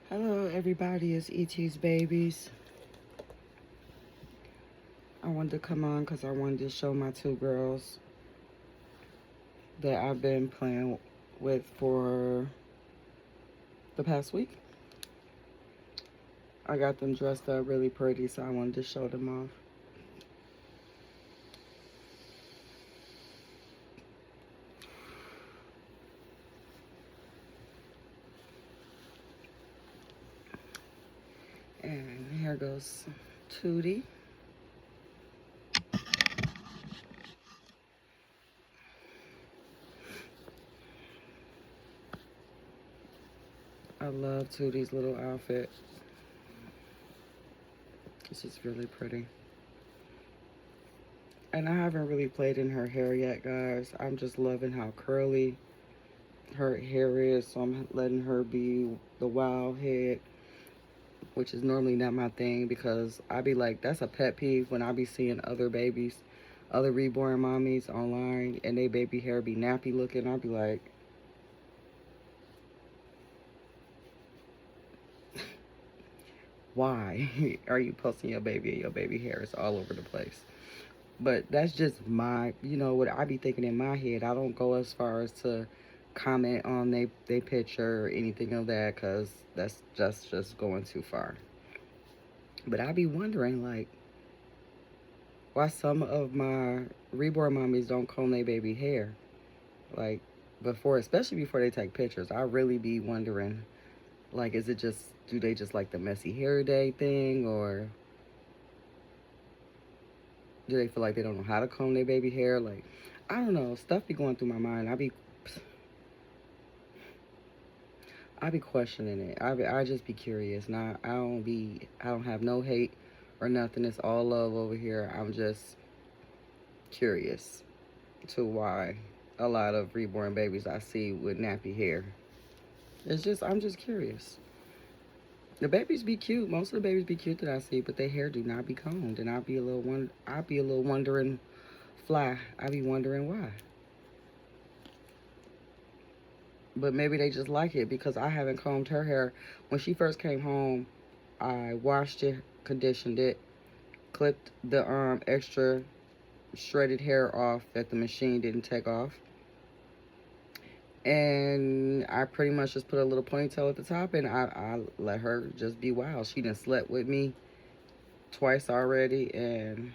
Hello, everybody. It's ET's Babies. I wanted to come on because I wanted to show my two girls that I've been playing with for the past week. I got them dressed up really pretty, so I wanted to show them off. And here goes Tootie. I love Tootie's little outfit. It's just really pretty. And I haven't really played in her hair yet, guys. I'm just loving how curly her hair is, so I'm letting her be the wild head, which is normally not my thing because I be like, that's a pet peeve when I be seeing other babies, other reborn mommies online, and they baby hair be nappy looking. I be like, why are you posting your baby and your baby hair is all over the place? But that's just my, what I be thinking in my head. I don't go as far as to comment on they picture or anything of that because that's just going too far. But I be wondering, like, why some of my reborn mommies don't comb their baby hair. Like, before, especially before they take pictures. I really be wondering, like, is it just, do they just like the messy hair day thing, or do they feel like they don't know how to comb their baby hair? Like, I don't know. Stuff be going through my mind. I be questioning it. I just be curious. Now, I don't have no hate or nothing. It's all love over here. I'm just curious to why a lot of reborn babies I see with nappy hair. I'm just curious. The babies be cute. Most of the babies be cute that I see, but their hair do not be combed, and I be a little wondering fly. I be wondering why. But maybe they just like it because I haven't combed her hair. When she first came home, I washed it, conditioned it, clipped the extra shredded hair off that the machine didn't take off. And I pretty much just put a little ponytail at the top, and I let her just be wild. She done slept with me twice already, and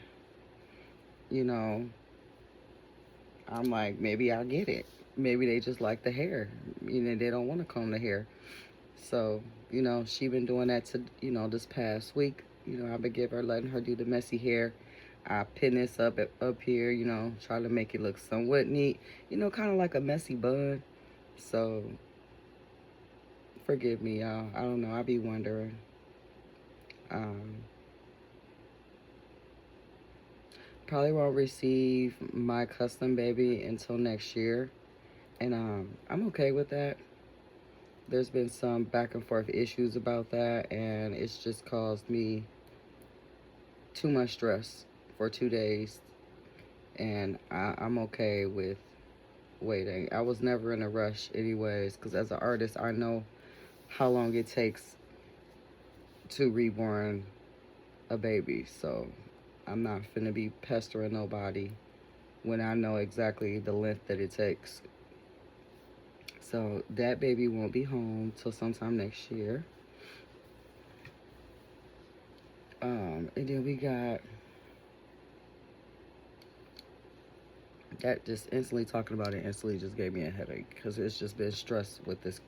you know, I'm like, maybe I get it. Maybe they just like the hair. They don't want to comb the hair. So, she been doing that to, this past week. I've been letting her do the messy hair. I pin this up here, try to make it look somewhat neat. Kind of like a messy bun. So, forgive me, y'all. I don't know. I be wondering. Um, Probably won't receive my custom baby until next year. And I'm okay with that. There's been some back and forth issues about that, and it's just caused me too much stress for 2 days. And I'm okay with waiting. I was never in a rush, anyways, because as an artist, I know how long it takes to reborn a baby. So I'm not finna be pestering nobody when I know exactly the length that it takes. So that baby won't be home till sometime next year. And then we got that. Just instantly talking about it instantly just gave me a headache because it's just been stress with this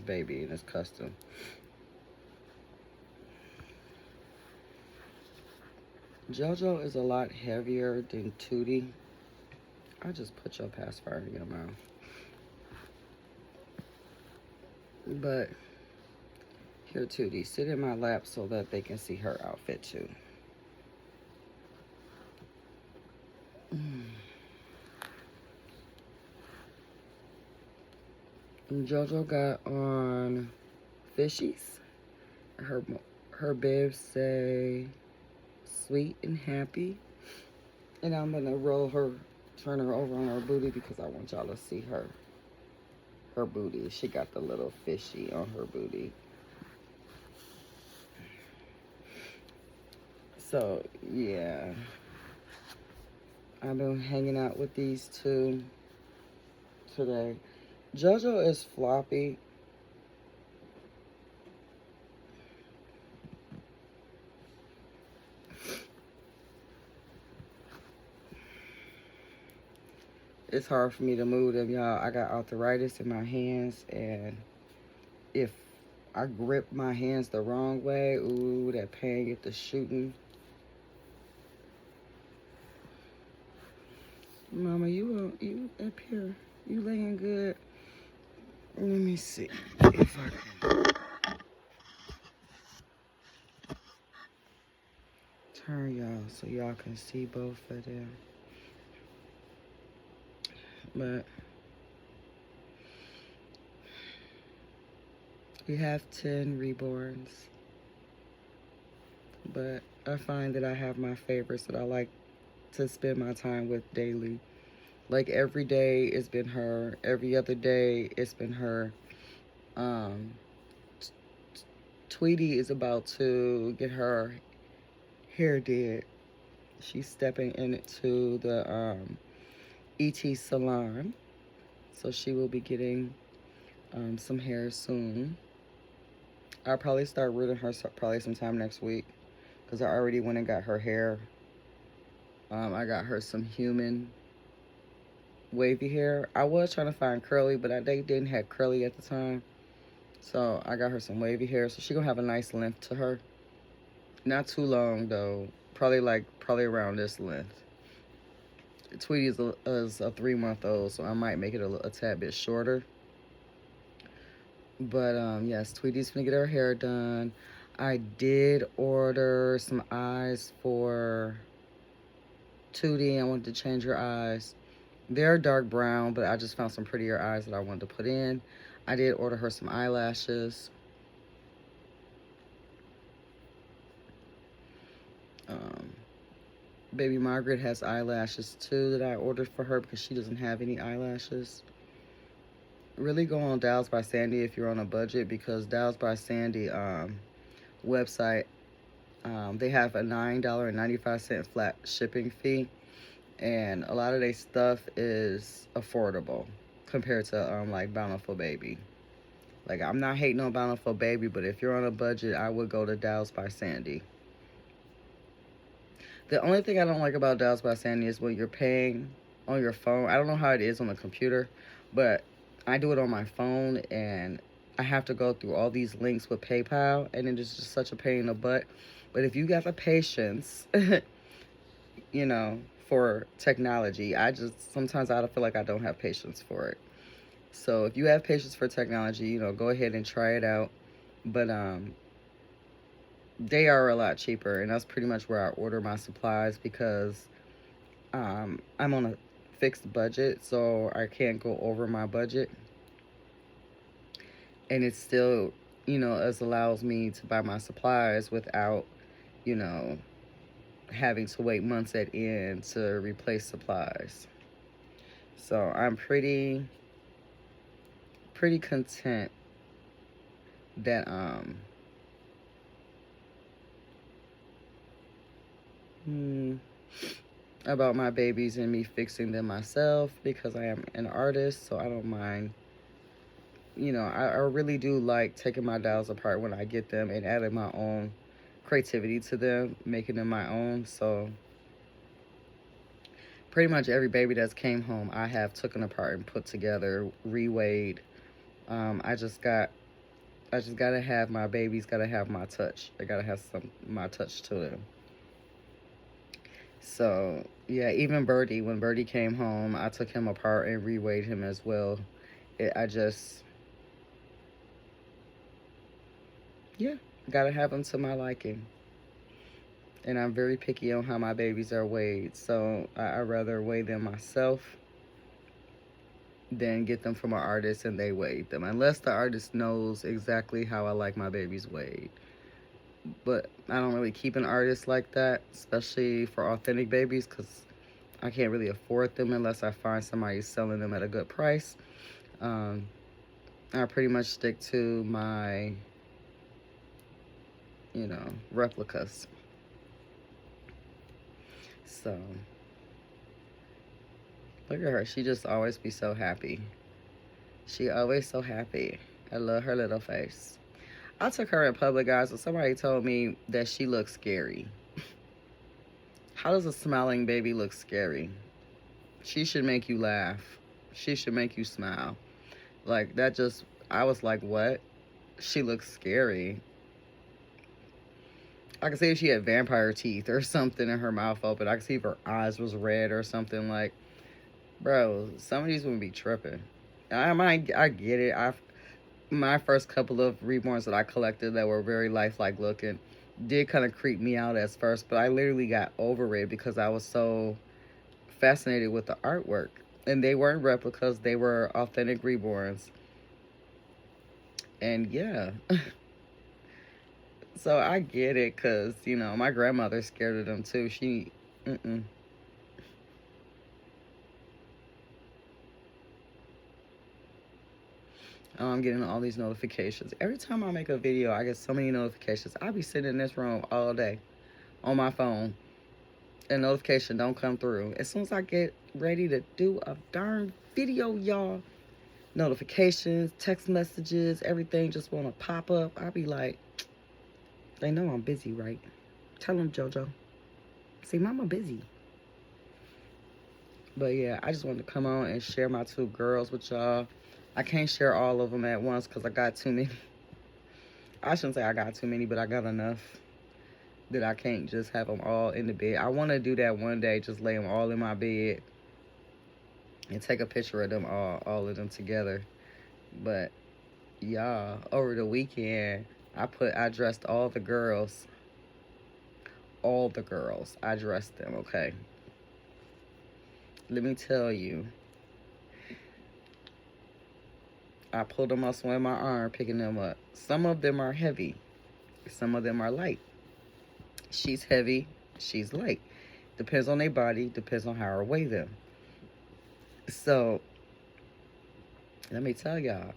baby and this custom. JoJo is a lot heavier than Tootie. I just put your pacifier in your mouth. But here, Tootie, sit in my lap so that they can see her outfit too. And JoJo got on fishies. Her her bibs say sweet and happy. And I'm gonna turn her over on her booty because I want y'all to see her her booty. She got the little fishy on her booty. So, yeah. I've been hanging out with these two today. JoJo is floppy. It's hard for me to move them, y'all. I got arthritis in my hands, and if I grip my hands the wrong way, ooh, that pain get to shooting. Mama, you up here? You laying good? Let me see if I can turn y'all so y'all can see both of them. But we have 10 reborns. But I find that I have my favorites that I like to spend my time with daily. Like every day it's been her. Every other day it's been her. Um, Tweety is about to get her hair did. She's stepping into the ET salon. So she will be getting some hair soon. I'll probably start rooting her probably sometime next week. Because I already went and got her hair. I got her some human wavy hair. I was trying to find curly, but they didn't have curly at the time. So I got her some wavy hair. So she gonna have a nice length to her. Not too long though. Probably around this length. Tweety is a 3-month-old, so I might make it a tad bit shorter. But yes, Tweety's gonna get her hair done. I did order some eyes for Tootie. I wanted to change her eyes. They're dark brown, but I just found some prettier eyes that I wanted to put in. I did order her some eyelashes. Baby Margaret has eyelashes too that I ordered for her because she doesn't have any eyelashes. Really go on Dolls by Sandy if you're on a budget, because Dolls by Sandy website, they have a $9.95 flat shipping fee, and a lot of their stuff is affordable compared to like Bountiful Baby. Like, I'm not hating on Bountiful Baby, but if you're on a budget, I would go to Dolls by Sandy. The only thing I don't like about Dolls by Sandy is when you're paying on your phone. I don't know how it is on the computer, but I do it on my phone, and I have to go through all these links with PayPal, and it is just such a pain in the butt. But if you got the patience, you know, for technology, sometimes I feel like I don't have patience for it. So if you have patience for technology, you know, go ahead and try it out. But they are a lot cheaper, and that's pretty much where I order my supplies, because I'm on a fixed budget, so I can't go over my budget. And it still, you know, allows me to buy my supplies without, you know, having to wait months at end to replace supplies. So I'm pretty content that about my babies and me fixing them myself, because I am an artist, so I don't mind. You know, I really do like taking my dolls apart when I get them and adding my own creativity to them, making them my own. So pretty much every baby that's came home, I have taken apart and put together, reweighed. I just gotta have my babies, gotta have my touch. They gotta have my touch to them. So yeah, even Birdie, when Birdie came home, I took him apart and reweighed him as well. Yeah, gotta have them to my liking. And I'm very picky on how my babies are weighed, so I rather weigh them myself than get them from an artist and they weigh them, unless the artist knows exactly how I like my babies weighed. But I don't really keep an artist like that, especially for authentic babies, because I can't really afford them unless I find somebody selling them at a good price. I pretty much stick to my, replicas. So, look at her. She just always be so happy. She always so happy. I love her little face. I took her in public, guys, and somebody told me that she looks scary. How does a smiling baby look scary? She should make you laugh. She should make you smile. Like, that just, I was like, what? She looks scary. I could see if she had vampire teeth or something in her mouth open. I could see if her eyes was red or something. Like, bro, some of these would be tripping. I get it. My first couple of reborns that I collected that were very lifelike looking did kind of creep me out at first, but I literally got over it because I was so fascinated with the artwork. And they weren't replicas, they were authentic reborns. And yeah. So I get it because, my grandmother's scared of them too. Mm-mm. Oh, I'm getting all these notifications. Every time I make a video, I get so many notifications. I'll be sitting in this room all day on my phone, and notification don't come through. As soon as I get ready to do a darn video, y'all, notifications, text messages, everything just want to pop up. I'll be like, they know I'm busy, right? Tell them, JoJo. See, Mama busy. But yeah, I just wanted to come on and share my two girls with y'all. I can't share all of them at once because I got too many. I shouldn't say I got too many, but I got enough that I can't just have them all in the bed. I want to do that one day, just lay them all in my bed and take a picture of them all of them together. But y'all, over the weekend, I dressed all the girls. All the girls. I dressed them, okay? Let me tell you. I pulled a muscle in my arm picking them up. Some of them are heavy. Some of them are light. She's heavy. She's light. Depends on their body. Depends on how I weigh them. So, let me tell y'all.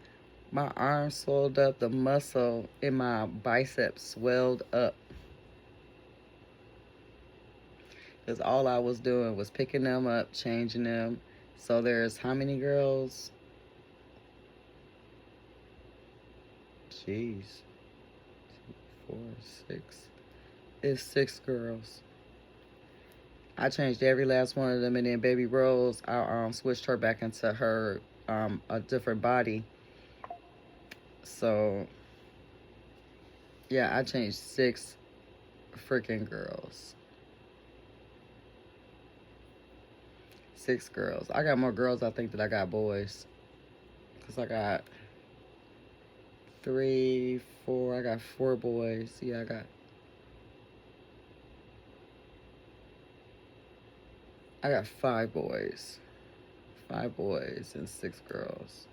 My arm swelled up. The muscle in my biceps swelled up. Because all I was doing was picking them up, changing them. So there's how many girls? Jeez. 4, 6. It's 6 girls. I changed every last one of them, and then Baby Rose, I switched her back into her a different body. So yeah, I changed 6 freaking girls. 6 girls. I got more girls, I think, than I got boys. Because I got 3, 4. I got 4 boys. Yeah, I got 5 boys. 5 boys and 6 girls.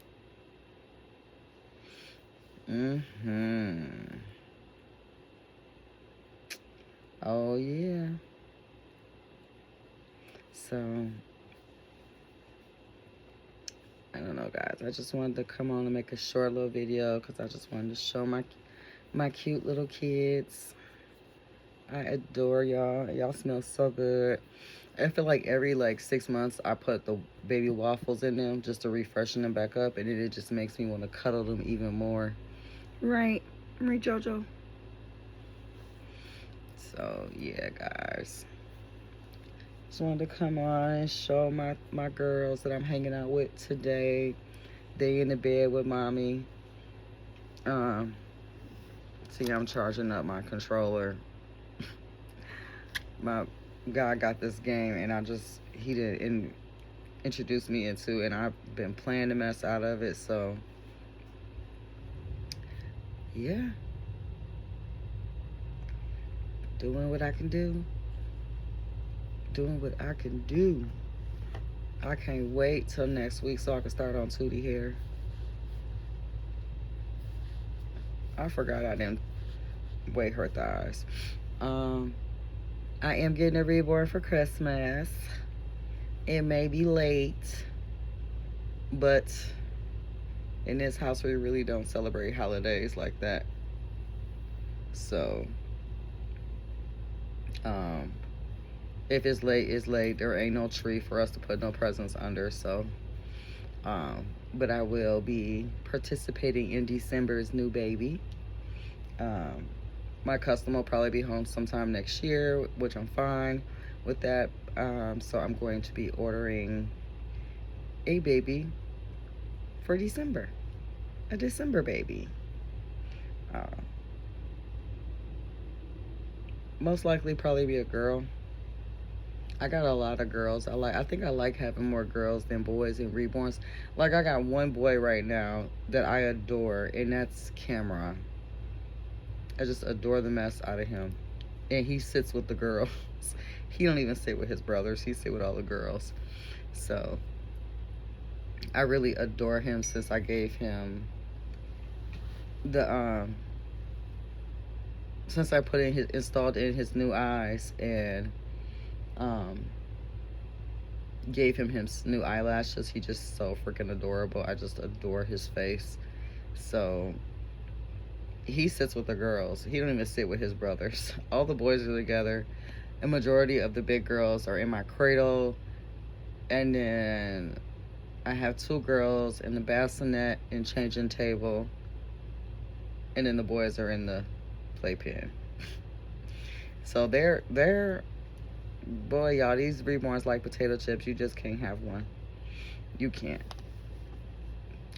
Oh, yeah. So, I don't know, guys. I just wanted to come on and make a short little video because I just wanted to show my cute little kids. I adore y'all. Y'all smell so good. I feel like every 6 months I put the baby waffles in them just to refreshen them back up, and it just makes me want to cuddle them even more. Right, JoJo. So yeah, guys. Just wanted to come on and show my girls that I'm hanging out with today. They in the bed with mommy. See, I'm charging up my controller. My guy got this game, and he didn't introduce me into, and I've been playing the mess out of it. So yeah, doing what I can do. Doing what I can do. I can't wait till next week so I can start on Tootie hair. I forgot I didn't weigh her thighs. I am getting a reborn for Christmas. It may be late, but In this house, we really don't celebrate holidays like that. So, um, if it's late, it's late. There ain't no tree for us to put no presents under. So, but I will be participating in December's new baby. Um, my custom will probably be home sometime next year, which I'm fine with that. So I'm going to be ordering a baby for December, a December baby. Uh, Most likely probably be a girl. I got a lot of girls. I think I like having more girls than boys in reborns. Like I got one boy right now that I adore, and that's Cameron. I just adore the mess out of him. And he sits with the girls. He don't even sit with his brothers. He sit with all the girls. So I really adore him since I gave him the since I put in his installed in his new eyes and um gave him his new eyelashes. He just so freaking adorable. I just adore his face. So he sits with the girls. He don't even sit with his brothers. All the boys are together. A majority of the big girls are in my cradle. And then I have two girls in the bassinet and changing table. And then the boys are in the playpen. So they're boy, y'all, these reborns like potato chips. You just can't have one. You can't.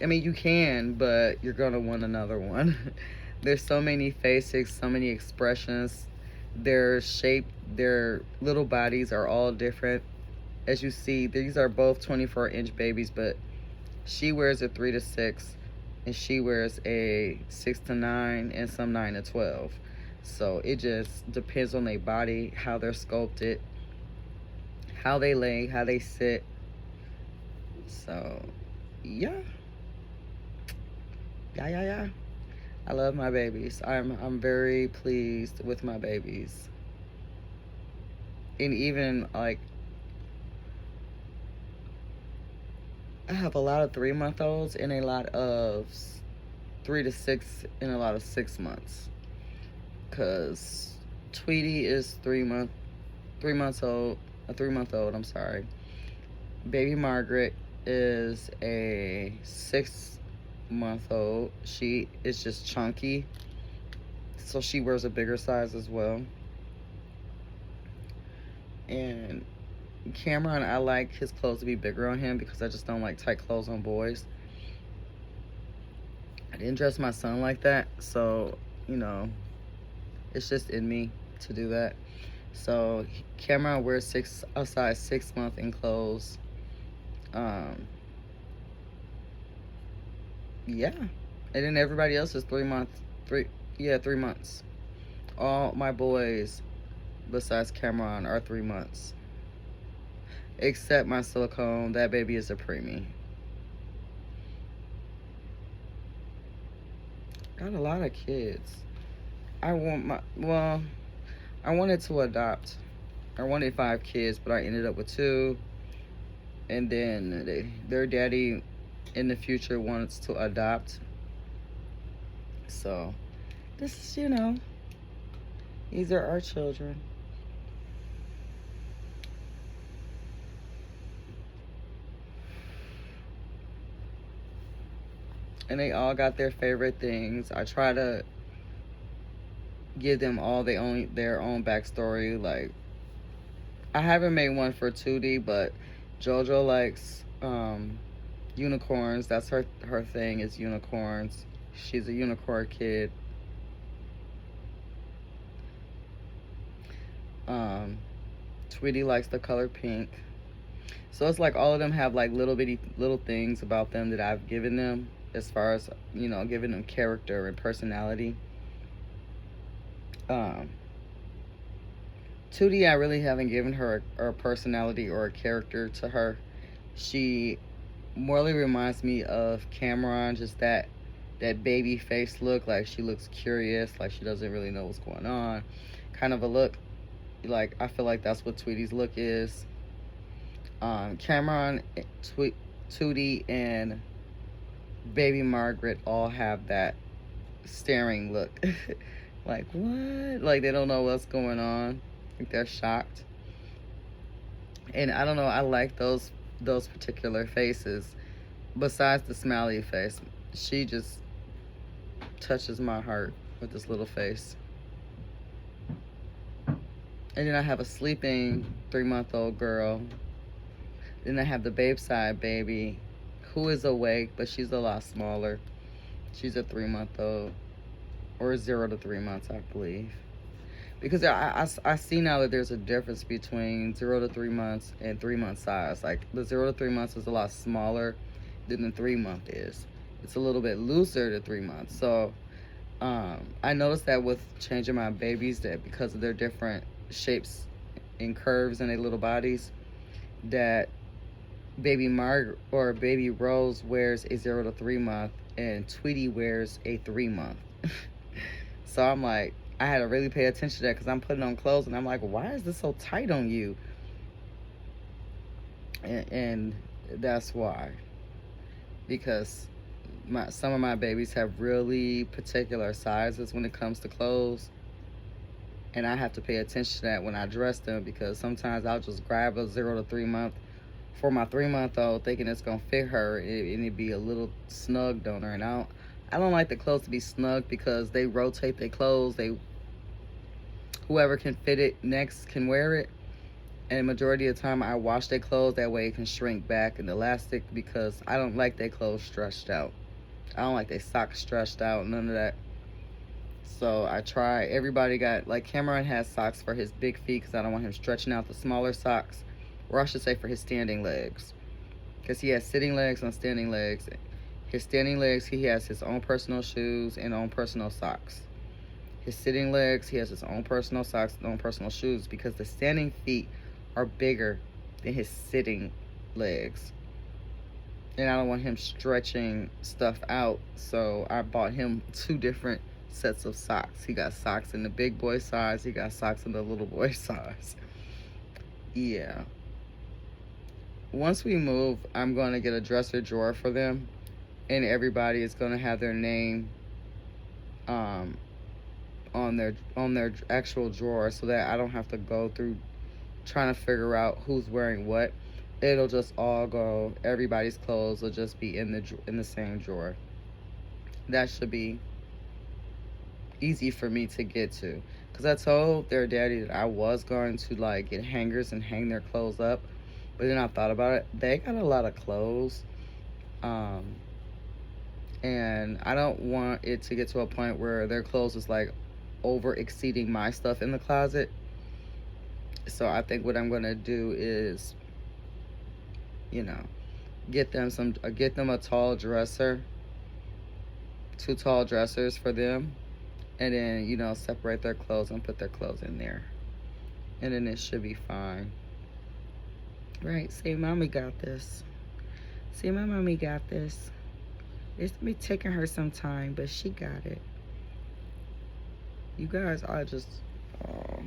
I mean, you can, but you're gonna want another one. There's so many faces, so many expressions. Their shape, their little bodies are all different. As you see, these are both 24-inch babies, but she wears a 3 to 6, and she wears a 6 to 9, and some 9 to 12. So it just depends on their body, how they're sculpted, how they lay, how they sit. So, yeah. Yeah. I love my babies. I'm very pleased with my babies. And even like I have a lot of 3-month-olds and a lot of 3 to 6 and a lot of 6 months. Cause Tweety is 3 months old, a 3-month-old, I'm sorry. Baby Margaret is a 6-month-old. She is just chunky, so she wears a bigger size as well. And Cameron, I like his clothes to be bigger on him because I just don't like tight clothes on boys. I didn't dress my son like that, so, you know, it's just in me to do that. So Cameron wears a size 6-month in clothes. Yeah. And then everybody else is 3 months. 3 months. All my boys besides Cameron are 3 months. Except my silicone, that baby is a preemie. Got a lot of kids. I wanted to adopt. I wanted 5 kids, but I ended up with 2. And then their daddy in the future wants to adopt. So, this is, you know, these are our children. And they all got their favorite things. I try to give them all their own backstory. Like, I haven't made one for Tootie, but JoJo likes unicorns. That's her thing, is unicorns. She's a unicorn kid. Tweety likes the color pink. So it's like all of them have like little things about them that I've given them, as far as, you know, giving them character and personality. Tootie, I really haven't given her a personality or a character to her. She morely reminds me of Cameron, just that baby face look, like she looks curious, like she doesn't really know what's going on, kind of a look. Like, I feel like that's what Tweety's look is. Cameron, Tootie, and Baby Margaret all have that staring look. Like, what? Like, they don't know what's going on. Like, they're shocked. And I don't know, I like those particular faces. Besides the smiley face, she just touches my heart with this little face. And then I have a sleeping 3-month-old girl. Then I have the babe side baby who is awake, but she's a lot smaller. She's a 3-month-old, or 0 to 3 months, I believe. Because I see now that there's a difference between 0 to 3 months and 3-month size. Like, the 0 to 3 months is a lot smaller than the 3-month is. It's a little bit looser to 3 months. So I noticed that with changing my babies, that because of their different shapes and curves in their little bodies, that baby Marg or baby Rose wears a 0 to 3 month and Tweety wears a 3-month. So I'm like, I had to really pay attention to that, because I'm putting on clothes and I'm like, why is this so tight on you? And that's why. Because some of my babies have really particular sizes when it comes to clothes. And I have to pay attention to that when I dress them, because sometimes I'll just grab a 0 to 3 month for my 3-month-old thinking it's going to fit her, and it'd be a little snugged on her. And I don't like the clothes to be snug, because they rotate their clothes. Whoever can fit it next can wear it. And majority of the time I wash their clothes, that way it can shrink back and elastic, because I don't like their clothes stretched out. I don't like their socks stretched out, none of that. So I try, everybody got, like Cameron has socks for his big feet, because I don't want him stretching out the smaller socks, or I should say for his standing legs, because he has sitting legs and standing legs. His standing legs, he has his own personal shoes and own personal socks. His sitting legs, he has his own personal socks and own personal shoes, because the standing feet are bigger than his sitting legs. And I don't want him stretching stuff out, so I bought him 2 different sets of socks. He got socks in the big boy size, he got socks in the little boy size. Yeah. Once we move, I'm going to get a dresser drawer for them, and everybody is going to have their name on their actual drawer, so that I don't have to go through trying to figure out who's wearing what. It'll just all go, everybody's clothes will just be in the same drawer. That should be easy for me to get to, because I told their daddy that I was going to like get hangers and hang their clothes up, but then I thought about it. They got a lot of clothes, and I don't want it to get to a point where their clothes is like over exceeding my stuff in the closet. So I think what I'm gonna do is, get them a tall dresser, 2 tall dressers for them, and then separate their clothes and put their clothes in there, and then it should be fine. Right? See, mommy got this. See, my mommy got this. It's me taking her some time, but she got it. You guys are just, oh.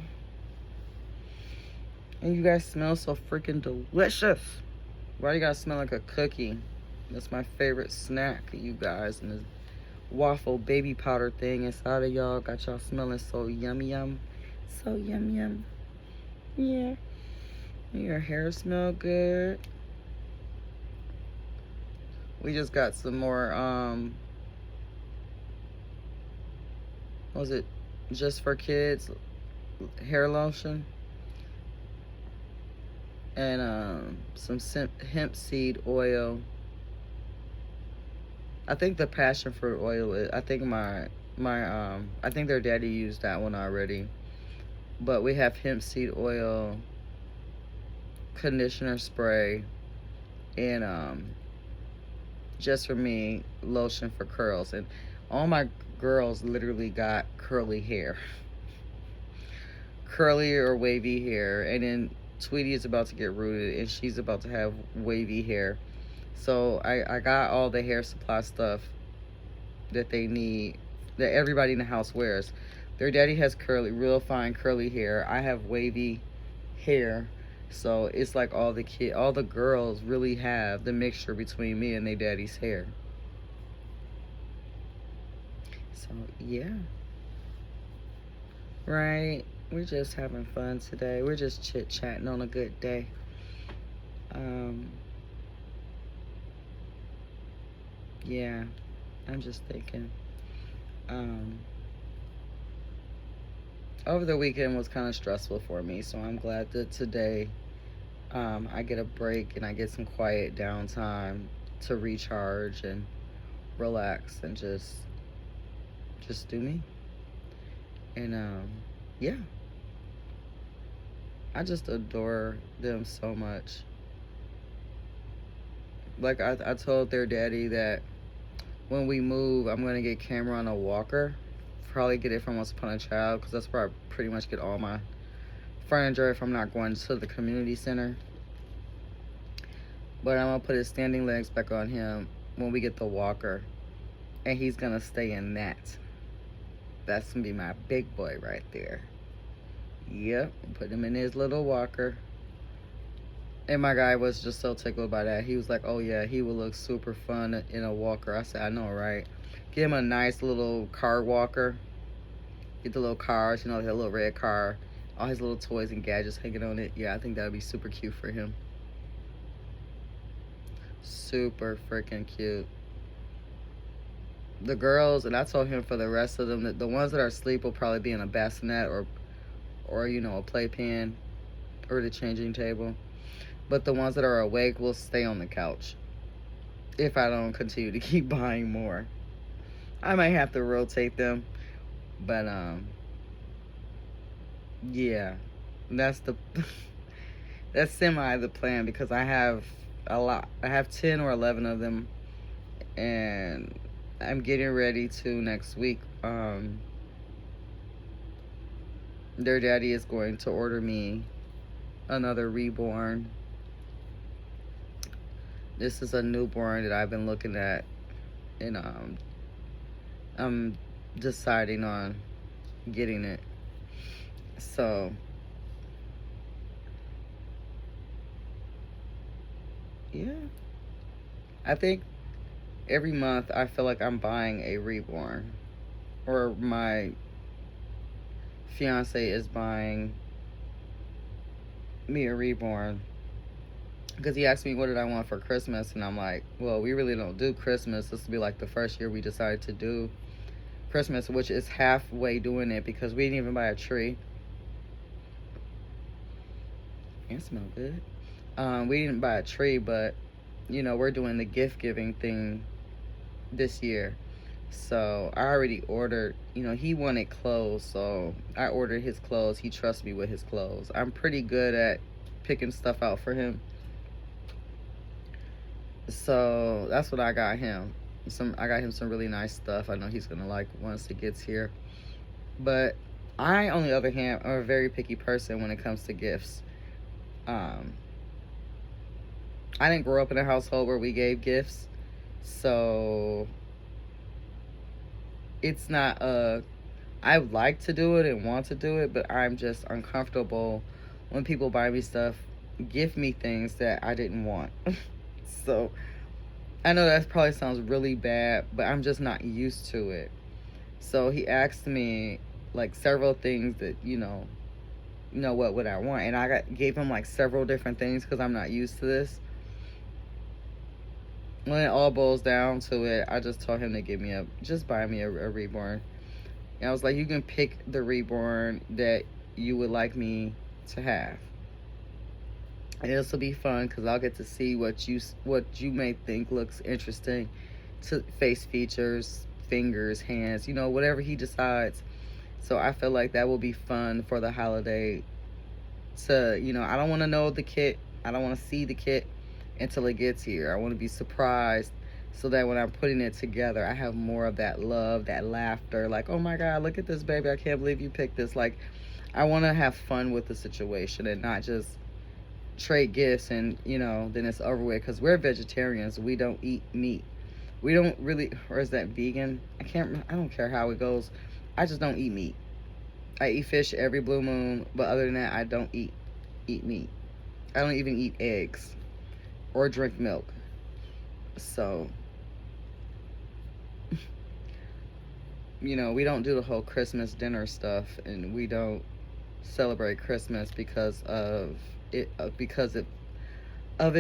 And you guys smell so freaking delicious. Why you gotta smell like a cookie? That's my favorite snack, you guys. And this waffle baby powder thing inside of y'all got y'all smelling so yum yum. So yum yum. Yeah. Your hair smell good. We just got some more, what was it? Just for Kids hair lotion. And some hemp seed oil. I think the passion fruit oil is, I think I think their daddy used that one already. But we have hemp seed oil, conditioner spray, and just for me, lotion for curls. And all my girls literally got curly hair. Curly or wavy hair. And then Tweety is about to get rooted, and she's about to have wavy hair. So I got all the hair supply stuff that they need, that everybody in the house wears. Their daddy has real fine curly hair. I have wavy hair. So it's like all the girls really have the mixture between me and their daddy's hair. So, yeah. Right. We're just having fun today. We're just chit-chatting on a good day. Um, yeah. I'm just thinking. Um, over the weekend was kind of stressful for me, so I'm glad that today I get a break and I get some quiet downtime to recharge and relax and just do me. And yeah, I just adore them so much. Like I told their daddy that when we move, I'm gonna get camera on a walker. Probably get it from Once Upon a Child because that's where I pretty much get all my furniture if I'm not going to the community center. But I'm gonna put his standing legs back on him when we get the walker, and he's gonna stay in that. That's gonna be my big boy right there. Yep, put him in his little walker. And my guy was just so tickled by that. He was like, "Oh yeah, he would look super fun in a walker." I said, "I know, right?" Get him a nice little car walker. Get the little cars, the little red car, all his little toys and gadgets hanging on it. Yeah, I think that would be super cute for him. Super freaking cute. The girls, and I told him for the rest of them that the ones that are asleep will probably be in a bassinet or a playpen or the changing table. But the ones that are awake will stay on the couch if I don't continue to keep buying more. I might have to rotate them, but yeah, that's the that's semi the plan because I have a lot. I have 10 or 11 of them, and I'm getting ready to next week. Their daddy is going to order me another reborn. This is a newborn that I've been looking at, and I'm deciding on getting it. So yeah, I think every month I feel like I'm buying a reborn, or my fiance is buying me a reborn because he asked me what did I want for Christmas, and I'm like, well, we really don't do Christmas. This will be like the first year we decided to do Christmas, which is halfway doing it because we didn't even buy a tree. It smells good. We didn't buy a tree, but we're doing the gift giving thing this year. So I already ordered, he wanted clothes, so I ordered his clothes. He trusts me with his clothes. I'm pretty good at picking stuff out for him. So that's what I got him. I got him some really nice stuff. I know he's gonna like once it gets here. But I, on the other hand, am a very picky person when it comes to gifts. I didn't grow up in a household where we gave gifts, so it's not I like to do it and want to do it, but I'm just uncomfortable when people buy me stuff, give me things that I didn't want. So I know that probably sounds really bad, but I'm just not used to it. So he asked me like several things that what would I want, and gave him like several different things because I'm not used to this. When it all boils down to it, I just told him to just buy me a reborn. And I was like, you can pick the reborn that you would like me to have. And this will be fun because I'll get to see what you may think looks interesting to face features, fingers, hands, whatever he decides. So I feel like that will be fun for the holiday I don't want to know the kit. I don't want to see the kit until it gets here. I want to be surprised so that when I'm putting it together, I have more of that love, that laughter. Like, oh my God, look at this, baby. I can't believe you picked this. Like, I want to have fun with the situation and not just trade gifts and, then it's over with. Because we're vegetarians. We don't eat meat. We don't really, or is that vegan? I don't care how it goes. I just don't eat meat. I eat fish every blue moon, but other than that, I don't eat meat. I don't even eat eggs or drink milk. So, you know, we don't do the whole Christmas dinner stuff, and we don't celebrate Christmas because of it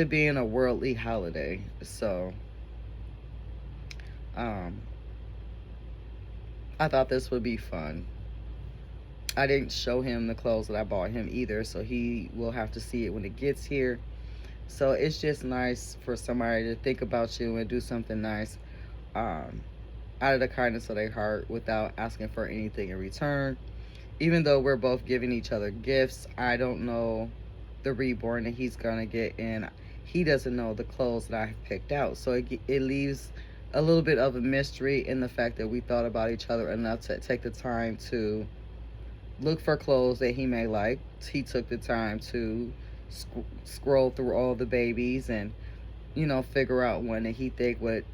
being a worldly holiday. So, um, I thought this would be fun. I didn't show him the clothes that I bought him either, so he will have to see it when it gets here. So it's just nice for somebody to think about you and do something nice, um, out of the kindness of their heart without asking for anything in return. Even though we're both giving each other gifts, I don't know the reborn that he's gonna get, and he doesn't know the clothes that I've picked out. So it leaves a little bit of a mystery in the fact that we thought about each other enough to take the time to look for clothes that he may like. He took the time to scroll through all the babies and, you know, figure out one that he think would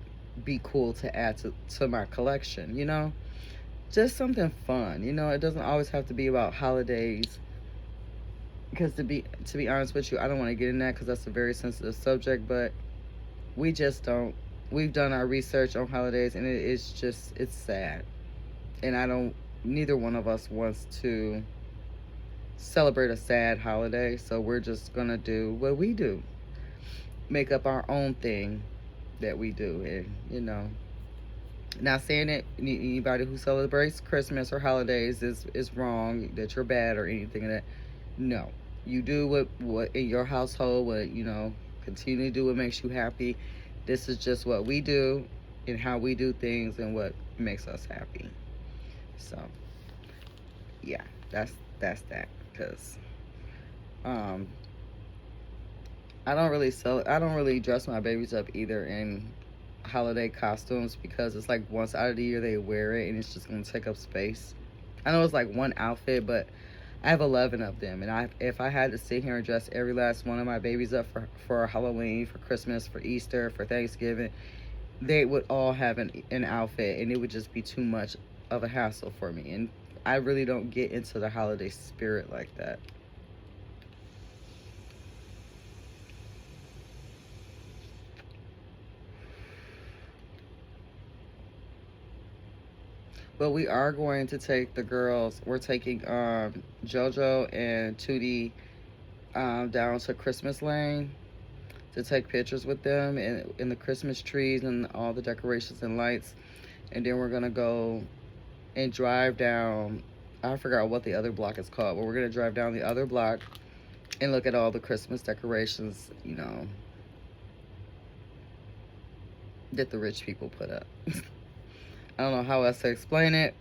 be cool to add to my collection, you know? Just something fun, you know? It doesn't always have to be about holidays. Because to be honest with you, I don't want to get in that because that's a very sensitive subject, but we just don't. We've done our research on holidays, and it's sad. And I don't, neither one of us wants to celebrate a sad holiday, so we're just gonna do what we do, make up our own thing that we do. And, you know, not saying that anybody who celebrates Christmas or holidays is wrong, that you're bad or anything like that. No, you do what in your household, what, you know, continue to do what makes you happy. This is just what we do and how we do things and what makes us happy. So yeah, that's that. Because um, I don't really dress my babies up either in holiday costumes, because it's like once out of the year they wear it and it's just gonna take up space. I know it's like one outfit, but I have 11 of them, and if I had to sit here and dress every last one of my babies up for Halloween, for Christmas, for Easter, for Thanksgiving, they would all have an outfit, and it would just be too much of a hassle for me. And I really don't get into the holiday spirit like that. But we are going to take the girls. We're taking JoJo and Tootie down to Christmas Lane to take pictures with them in the Christmas trees and all the decorations and lights. And then we're gonna go and drive down. I forgot what the other block is called, but we're gonna drive down the other block and look at all the Christmas decorations, you know, that the rich people put up. I don't know how else to explain it.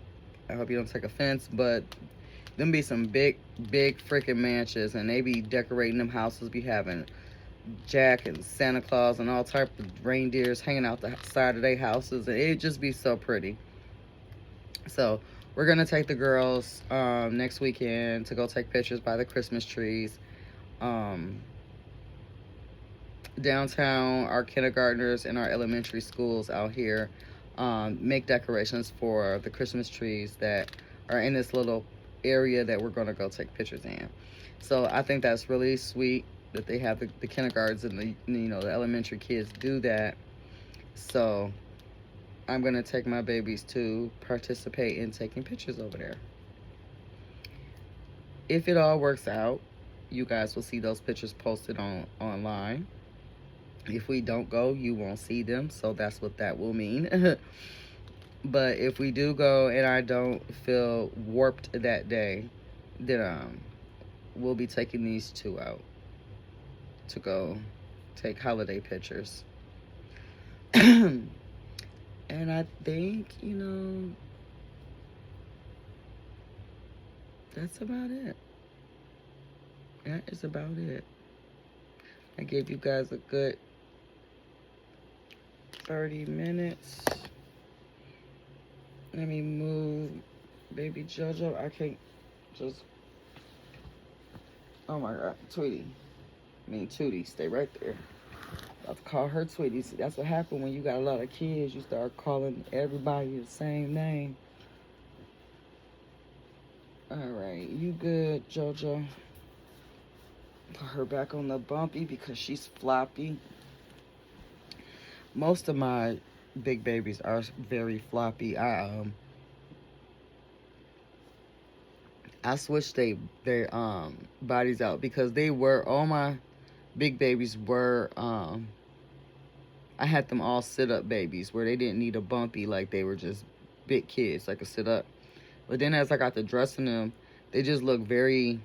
I hope you don't take offense, but them be some big freaking mansions, and they be decorating them houses, be having Jack and Santa Claus and all type of reindeers hanging out the side of their houses, and it just be so pretty. So we're gonna take the girls next weekend to go take pictures by the Christmas trees. Um, Downtown, our kindergartners and our elementary schools out here make decorations for the Christmas trees that are in this little area that we're gonna go take pictures in. So I think that's really sweet that they have the kindergartens and the elementary kids do that. So I'm gonna take my babies to participate in taking pictures over there. If it all works out, you guys will see those pictures posted online. If we don't go, you won't see them, so that's what that will mean. But if we do go and I don't feel warped that day, then we'll be taking these two out to go take holiday pictures. And I think, that's about it. That is about it. I gave you guys a good 30 minutes. Let me move baby JoJo. I can't just... Oh my God, Tootie. Tootie, stay right there. About to call her Tweety. See, that's what happened when you got a lot of kids. You start calling everybody the same name. All right, you good, JoJo? Put her back on the bumpy because she's floppy. Most of my big babies are very floppy. I switched their bodies out because they were all my big babies were I had them all sit up babies where they didn't need a bumpy, like they were just big kids like could sit up. But then as I got to dressing them, they just look very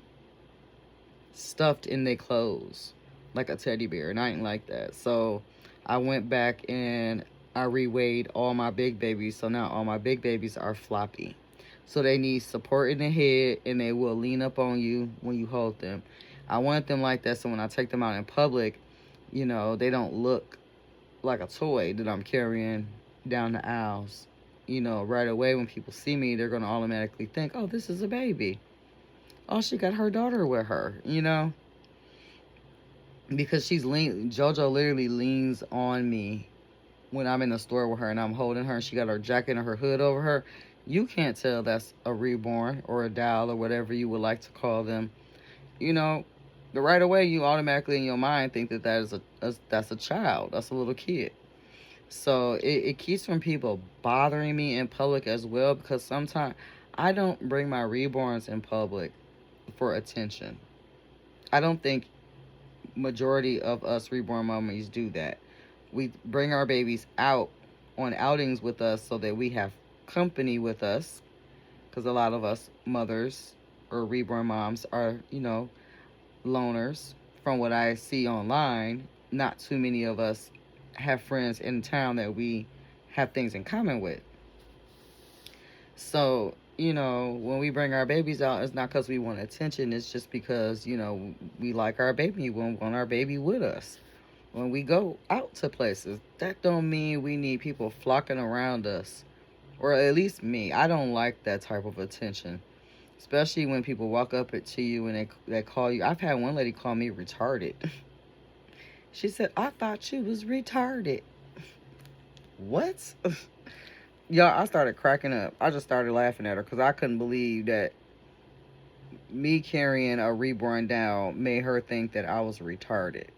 stuffed in their clothes like a teddy bear, and I ain't like that. So I went back and I reweighed all my big babies, so now all my big babies are floppy. So they need support in the head and they will lean up on you when you hold them. I want them like that so when I take them out in public, they don't look like a toy that I'm carrying down the aisles. Right away when people see me, they're going to automatically think, oh, this is a baby. Oh, she got her daughter with her. Because JoJo literally leans on me when I'm in the store with her and I'm holding her and she got her jacket and her hood over her. You can't tell that's a reborn or a doll or whatever you would like to call them. You know, but right away you automatically in your mind think that's a child, that's a little kid. So it keeps from people bothering me in public as well because sometimes I don't bring my reborns in public for attention. I don't think majority of us reborn mommies do that. We bring our babies out on outings with us so that we have company with us because a lot of us mothers or reborn moms are, loners. From what I see online, not too many of us have friends in town that we have things in common with. So, when we bring our babies out, it's not because we want attention. It's just because, we like our baby. We want our baby with us. When we go out to places, that don't mean we need people flocking around us. Or at least me. I don't like that type of attention. Especially when people walk up to you and they call you. I've had one lady call me retarded. She said, I thought you was retarded. What? Y'all, I started cracking up. I just started laughing at her because I couldn't believe that me carrying a reborn doll made her think that I was retarded.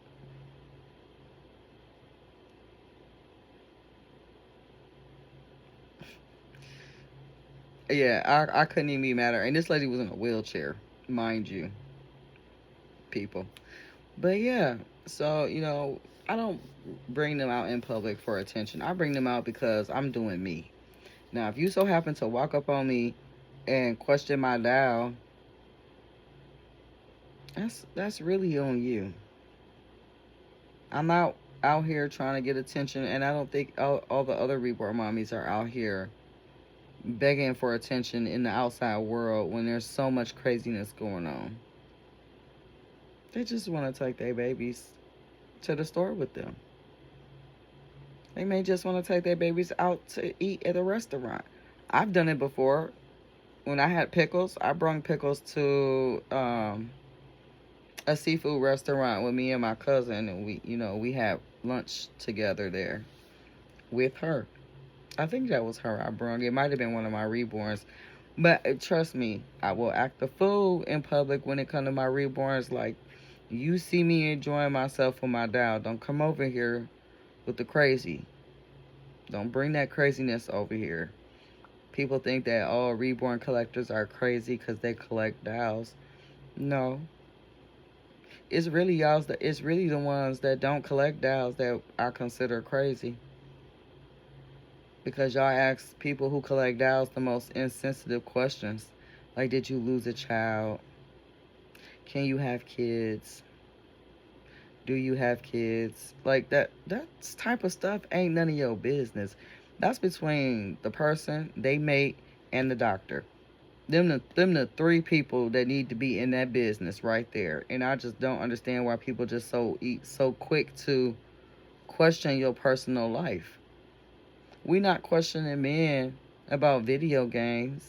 Yeah, I couldn't even be mad at her. And this lady was in a wheelchair, mind you, people. But yeah, so, I don't bring them out in public for attention. I bring them out because I'm doing me. Now, if you so happen to walk up on me and question my doll, that's really on you. I'm out here trying to get attention, and I don't think all the other reborn mommies are out here begging for attention in the outside world when there's so much craziness going on. They just want to take their babies to the store with them. They may just want to take their babies out to eat at a restaurant. I've done it before. When I had pickles, I brought pickles to a seafood restaurant with me and my cousin, and we had lunch together there with her. I think that was her I brung. It might have been one of my reborns. But trust me, I will act a fool in public when it comes to my reborns. Like, you see me enjoying myself with my doll. Don't come over here with the crazy. Don't bring that craziness over here. People think that all reborn collectors are crazy because they collect dolls. No, it's really the ones that don't collect dolls that I consider crazy. Because y'all ask people who collect dolls the most insensitive questions. Like, did you lose a child? Can you have kids? Do you have kids? Like that type of stuff ain't none of your business. That's between the person, they mate, and the doctor. Them the three people that need to be in that business right there. And I just don't understand why people just so quick to question your personal life. We not questioning men about video games.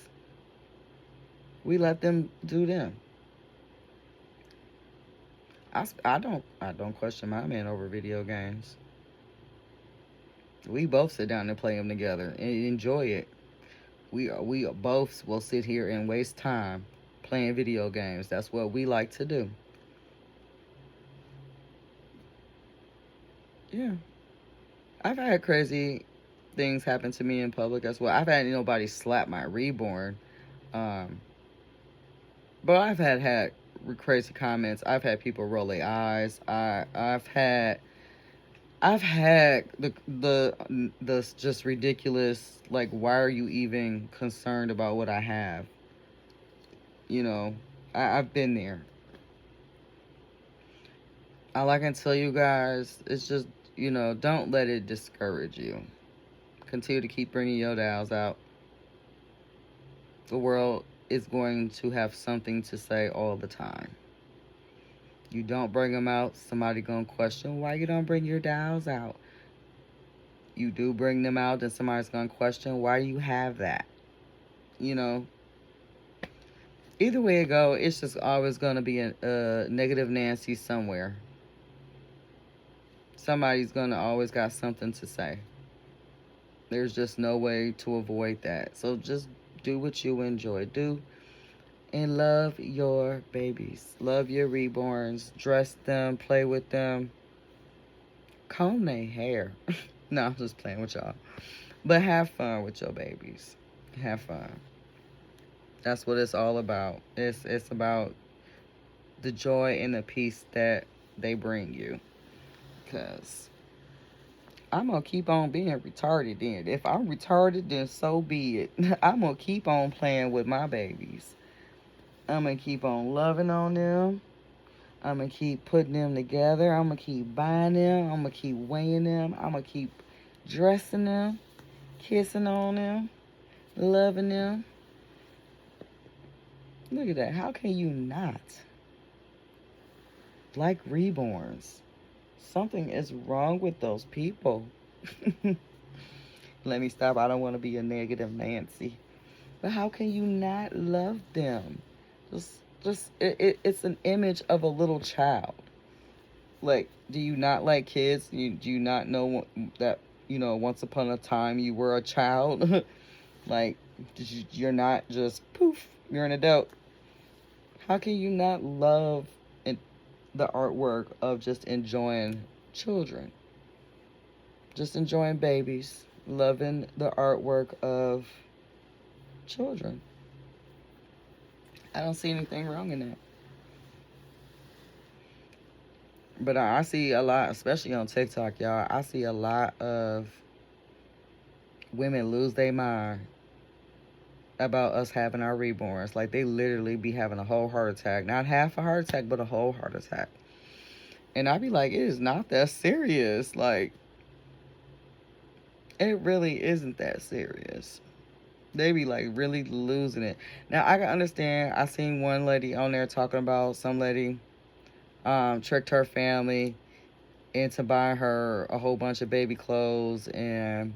We let them do them. I don't question my man over video games. We both sit down and play them together and enjoy it. We both will sit here and waste time playing video games. That's what we like to do. Yeah, I've had crazy things happen to me in public as well. I've had nobody slap my reborn. Um, But I've had crazy comments. I've had people roll their eyes. I've had the just ridiculous, like, why are you even concerned about what I have? You know, I've been there. All I can tell you guys is just, don't let it discourage you. Continue to keep bringing your dials out. The world is going to have something to say all the time. You don't bring them out, somebody gonna question why you don't bring your dials out. You do bring them out, then somebody's gonna question why you have that. You know, either way it go, it's just always gonna be a negative Nancy somewhere. Somebody's gonna always got something to say. There's just no way to avoid that. So just do what you enjoy. Do and love your babies. Love your reborns. Dress them, play with them, comb their hair. No, I'm just playing with y'all. But have fun with your babies. Have fun. That's what it's all about. It's about the joy and the peace that they bring you. Cause I'm gonna keep on being retarded then. If I'm retarded, then so be it. I'm gonna keep on playing with my babies. I'm gonna keep on loving on them. I'm gonna keep putting them together. I'm gonna keep buying them. I'm gonna keep weighing them. I'm gonna keep dressing them, kissing on them, loving them. Look at that. How can you not like reborns? Something is wrong with those people. Let me stop. I don't want to be a negative Nancy. But how can you not love them? Just, it's an image of a little child. Like, do you not like kids? Do you not know that, once upon a time you were a child? Like, you're not just poof, you're an adult. How can you not love the artwork of just enjoying children? Just enjoying babies, loving the artwork of children. I don't see anything wrong in that. But I see a lot, especially on TikTok, y'all. I see a lot of women lose their mind about us having our reborns. Like, they literally be having a whole heart attack. Not half a heart attack, but a whole heart attack. And I be like, it is not that serious. Like, it really isn't that serious. They be like really losing it. Now I can understand. I seen one lady on there talking about some lady tricked her family into buying her a whole bunch of baby clothes and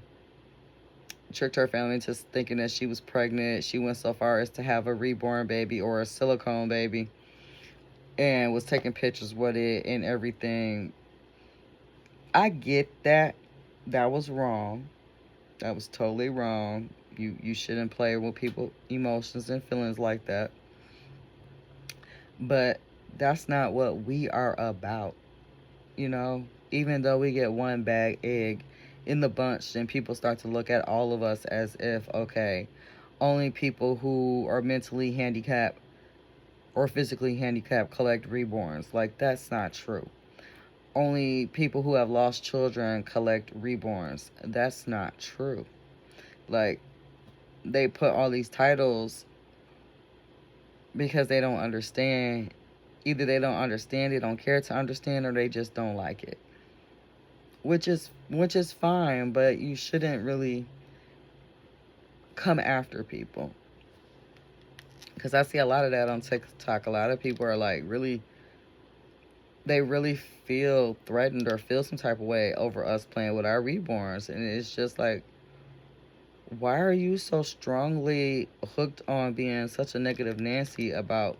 tricked her family into thinking that she was pregnant. She went so far as to have a reborn baby or a silicone baby and was taking pictures with it and everything. I get that. That was wrong. That was totally wrong. You shouldn't play with people's emotions and feelings like that. But that's not what we are about, you know? Even though we get one bag egg in the bunch, then people start to look at all of us as if, okay, only people who are mentally handicapped or physically handicapped collect reborns. Like, that's not true. Only people who have lost children collect reborns. That's not true. Like, they put all these titles because they don't understand. Either they don't understand, they don't care to understand, or they just don't like it. Which is fine, but you shouldn't really come after people. Because I see a lot of that on TikTok. A lot of people are like they really feel threatened or feel some type of way over us playing with our reborns. And it's just like, why are you so strongly hooked on being such a negative Nancy about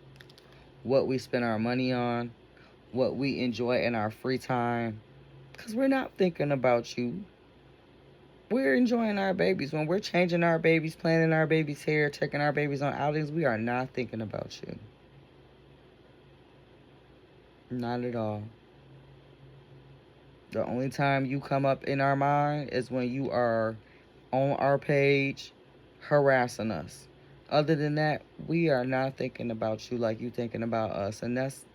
what we spend our money on, what we enjoy in our free time? Because we're not thinking about you. We're enjoying our babies. When we're changing our babies, planning our babies' hair, taking our babies on outings, we are not thinking about you. Not at all. The only time you come up in our mind is when you are on our page harassing us Other than that, we are not thinking about you like you thinking about us, and that's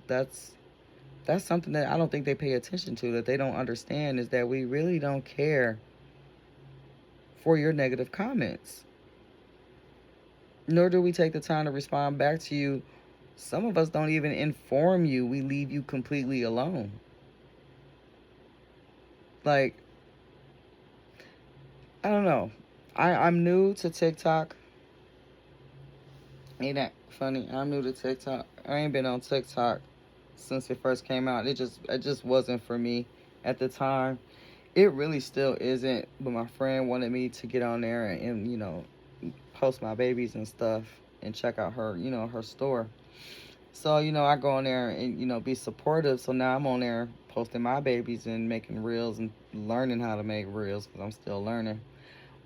something that I don't think they pay attention to. That they don't understand is that we really don't care for your negative comments, nor do we take the time to respond back to you. Some of us don't even inform you. We leave you completely alone. Like, I don't know. I'm new to TikTok. Ain't that funny? I'm new to TikTok. I ain't been on TikTok since it first came out. It just wasn't for me at the time. It really still isn't. But my friend wanted me to get on there and post my babies and stuff and check out her her store. So I go on there and be supportive. So now I'm on there posting my babies and making reels and learning how to make reels because I'm still learning.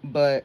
But